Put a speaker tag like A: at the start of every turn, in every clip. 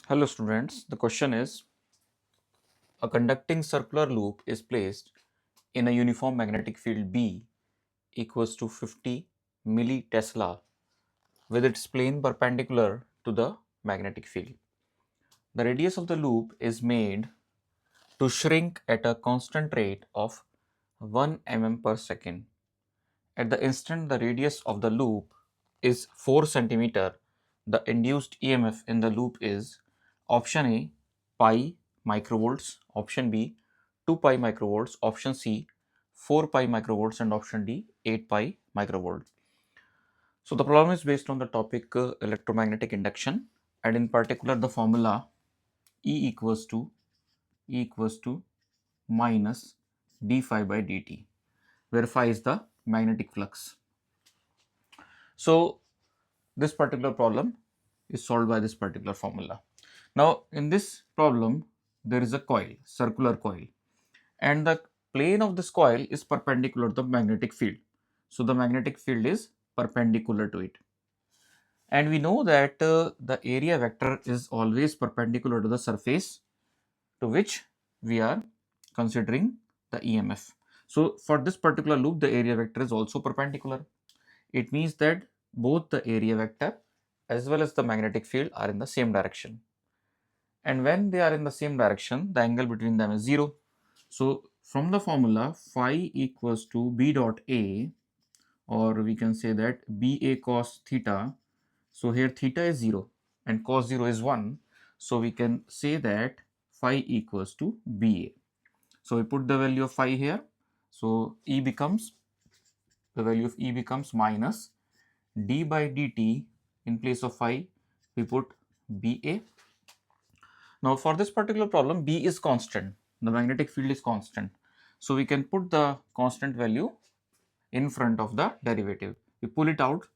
A: Hello students, the question is a conducting circular loop is placed in a uniform magnetic field B equals to 50 millitesla with its plane perpendicular to the magnetic field. The radius of the loop is made to shrink at a constant rate of 1 mm per second. At the instant the radius of the loop is 4 centimeter, the induced EMF in the loop is option A pi microvolts, option B 2 pi microvolts, option C 4 pi microvolts, and option D 8 pi microvolt. So the problem is based on the topic electromagnetic induction, and in particular the formula E equals to minus d phi by dt, where phi is the magnetic flux. So this particular problem is solved by this particular formula. Now in this problem there is a coil, circular coil, and the plane of this coil is perpendicular to the magnetic field. So the magnetic field is perpendicular to it, and we know that the area vector is always perpendicular to the surface to which we are considering the EMF. So for this particular loop the area vector is also perpendicular. It means that both the area vector as well as the magnetic field are in the same direction. And when they are in the same direction, the angle between them is 0. So from the formula, phi equals to B dot A, or we can say that BA cos theta. So here theta is 0 and cos 0 is 1. So we can say that phi equals to BA. So we put the value of phi here. So the value of E becomes minus d by dt. In place of phi we put BA. Now for this particular problem, B is constant, the magnetic field is constant, so we can put the constant value in front of the derivative. We pull it out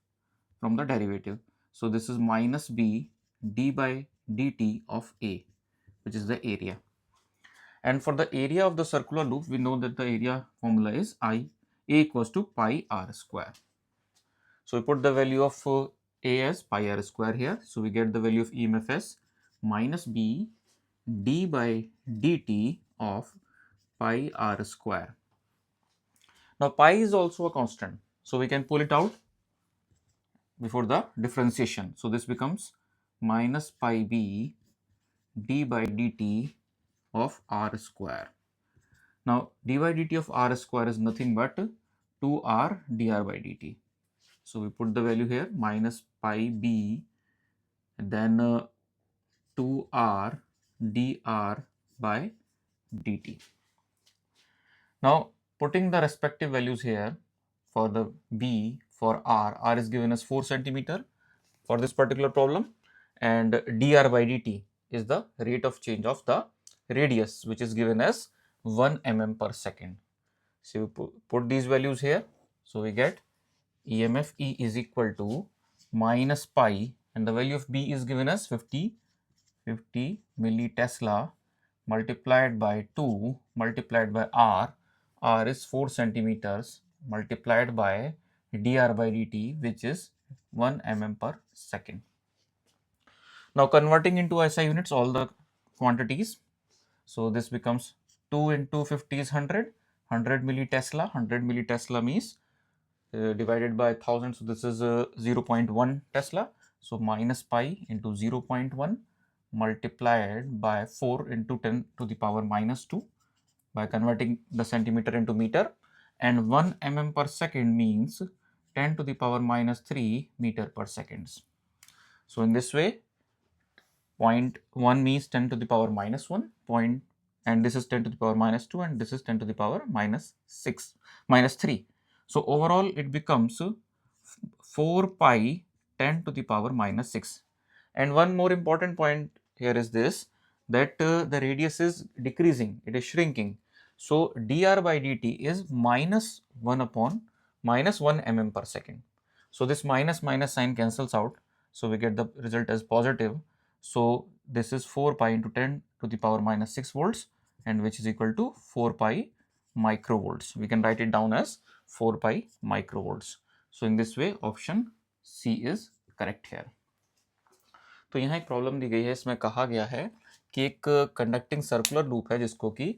A: from the derivative, so this is minus B d by dt of A, which is the area. And for the area of the circular loop, we know that the area formula is A equals to pi r square. So we put the value of A as pi r square here. So we get the value of EMF as minus B d by dt of pi r square. Now pi is also a constant, so we can pull it out before the differentiation. So this becomes minus pi b d by dt of r square. Now d by dt of r square is nothing but 2r dr by dt. So we put the value here minus pi b, then 2r dr by dt. Now putting the respective values here for the B, for R is given as 4 centimeter for this particular problem, and dr by dt is the rate of change of the radius, which is given as 1 mm per second. So we put these values here, so we get EMF E is equal to minus pi, and the value of B is given as 50 millitesla multiplied by 2 multiplied by r is 4 centimeters multiplied by dr by dt, which is 1 mm per second. Now converting into SI units all the quantities, so this becomes 2 into 50 is 100 millitesla. 100 millitesla means divided by 1000, so this is 0.1 tesla. So minus pi into 0.1 multiplied by 4 into 10 to the power minus 2 by converting the centimeter into meter, and 1 mm per second means 10 to the power minus 3 meter per seconds. So in this way 0.1 means 10 to the power minus 1 point, and this is 10 to the power minus 2, and this is 10 to the power minus 3. So overall it becomes 4 pi 10 to the power minus 6. And one more important point here is this, that the radius is decreasing, it is shrinking. So dr by dt is minus 1 upon minus 1 mm per second. So this minus minus sign cancels out, so we get the result as positive. So this is 4 pi into 10 to the power minus 6 volts, and which is equal to 4 pi microvolts. We can write it down as 4 pi microvolts. So in this way option C is correct here. तो यहाँ एक problem दी गई है, इसमें कहा गया है कि एक कंडक्टिंग सर्कुलर लूप है जिसको कि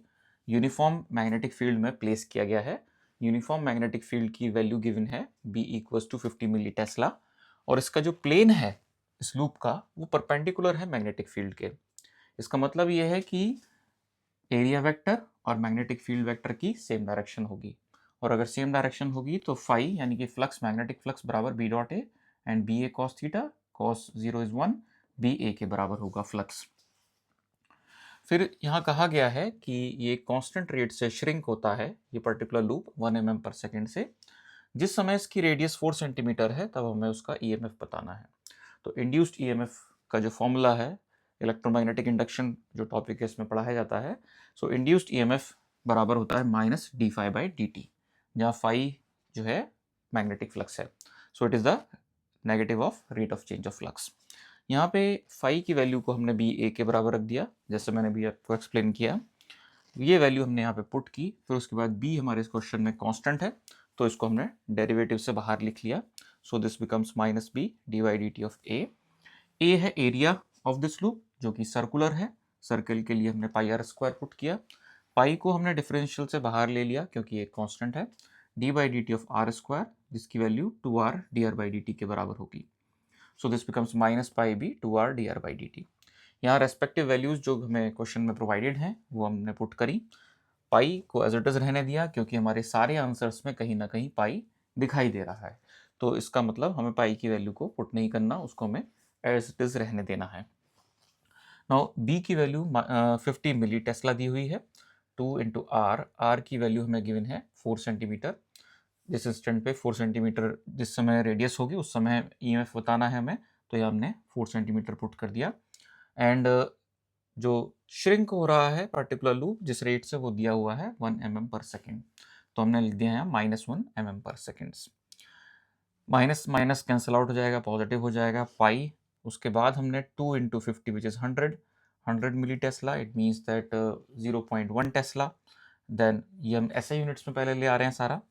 A: यूनिफॉर्म मैग्नेटिक फील्ड में प्लेस किया गया है। यूनिफॉर्म मैग्नेटिक फील्ड की वैल्यू गिवन है B equals to 50 millitesla, और इसका जो प्लेन है इस लूप का वो परपेंडिकुलर है मैग्नेटिक फील्ड के। इसका मतलब ये है कि एरिया वेक्टर और मैग्नेटिक फील्ड वेक्टर की सेम डायरेक्शन होगी, और अगर सेम डायरेक्शन होगी तो फाई यानी कि फ्लक्स, मैग्नेटिक फ्लक्स बराबर B dot A and B A cos theta, cos 0 is 1, B A के बराबर होगा फ्लक्स। फिर यहाँ कहा गया है कि ये कांस्टेंट रेट से श्रिंक होता है ये पर्टिकुलर लूप 1 mm पर सेकेंड से। जिस समय इसकी रेडियस 4 सेंटीमीटर है तब हमें उसका ईएमएफ बताना है। तो इंड्यूस्ड ईएमएफ का जो फॉर्मूला है, इलेक्ट्रोमैग्नेटिक इंडक्शन जो टॉपिक है इसमें पढ़ाया जाता है, सो इंड्यूस्ड ईएमएफ बराबर होता है minus d phi by D t, जहाँ फाई जो है मैग्नेटिक फ्लक्स है। So it is the negative of rate of change of flux. यहाँ पे फाई की वैल्यू को हमने बी ए के बराबर रख दिया, जैसे मैंने भी आपको एक्सप्लेन किया। ये वैल्यू हमने यहाँ पे पुट की, फिर उसके बाद बी हमारे इस क्वेश्चन में कांस्टेंट है तो इसको हमने डेरिवेटिव से बाहर लिख लिया। So this becomes minus B D Y D T of A. A है एरिया ऑफ दिस लूप जो कि सर्कुलर है, सर्कल के लिए हमने पाई आर स्क्वायर पुट किया। पाई को हमने डिफरेंशियल से बाहर ले लिया क्योंकि ये कांस्टेंट है। D by D T of R square जिसकी value 2r D R by D T के बराबर होगी। So this becomes minus pi B 2r D R by D T. यहाँ रेस्पेक्टिव वैल्यूज जो हमें क्वेश्चन में प्रोवाइडेड हैं वो हमने पुट करी। पाई को एज इट इज रहने दिया क्योंकि हमारे सारे आंसर्स में कहीं ना कहीं पाई दिखाई दे रहा है, तो इसका मतलब हमें पाई की वैल्यू को पुट नहीं करना, उसको हमें एज इट इज रहने देना है। नाउ बी की वैल्यू 50 मिली टेस्ला दी हुई है। 2 इंटू आर, आर की वैल्यू हमें गिवन है 4 सेंटीमीटर। जिस इंस्टेंट पे 4 सेंटीमीटर जिस समय रेडियस होगी उस समय ईएमएफ बताना है हमें, तो ये हमने 4 सेंटीमीटर पुट कर दिया। एंड जो श्रिंक हो रहा है पर्टिकुलर लूप जिस रेट से वो दिया हुआ है 1 mm पर सेकेंड, तो हमने लिख दिया है -1 mm पर second. Minus minus cancel out हो जाएगा, पॉजिटिव हो जाएगा पाई। उसके बाद हमने 2 into 50 which is 100 millitesla, it means that 0.1 tesla. Then ये हम ऐसे यूनिट्स में पहले ले आ रहे हैं सारा।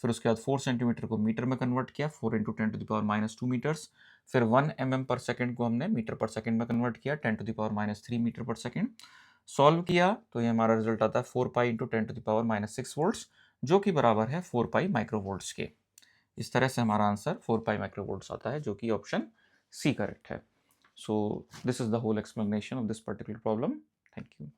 A: फिर उसके बाद 4 सेंटीमीटर को मीटर में कन्वर्ट किया, 4 इंटू 10⁻² मीटर्स। फिर 1 mm पर सेकेंड को हमने मीटर पर सेकेंड में कन्वर्ट किया, 10⁻³ मीटर पर सेकेंड। सॉल्व किया तो ये हमारा रिजल्ट आता है 4 पाई इंटू 10⁻6 वोल्ट्स, जो कि बराबर है 4 पाई माइक्रोवोल्ट्स के। इस तरह से हमारा आंसर 4 पाई माइक्रोवोल्ट्स आता है, जो कि ऑप्शन सी करेक्ट है। So this is the whole explanation of this particular problem. Thank you.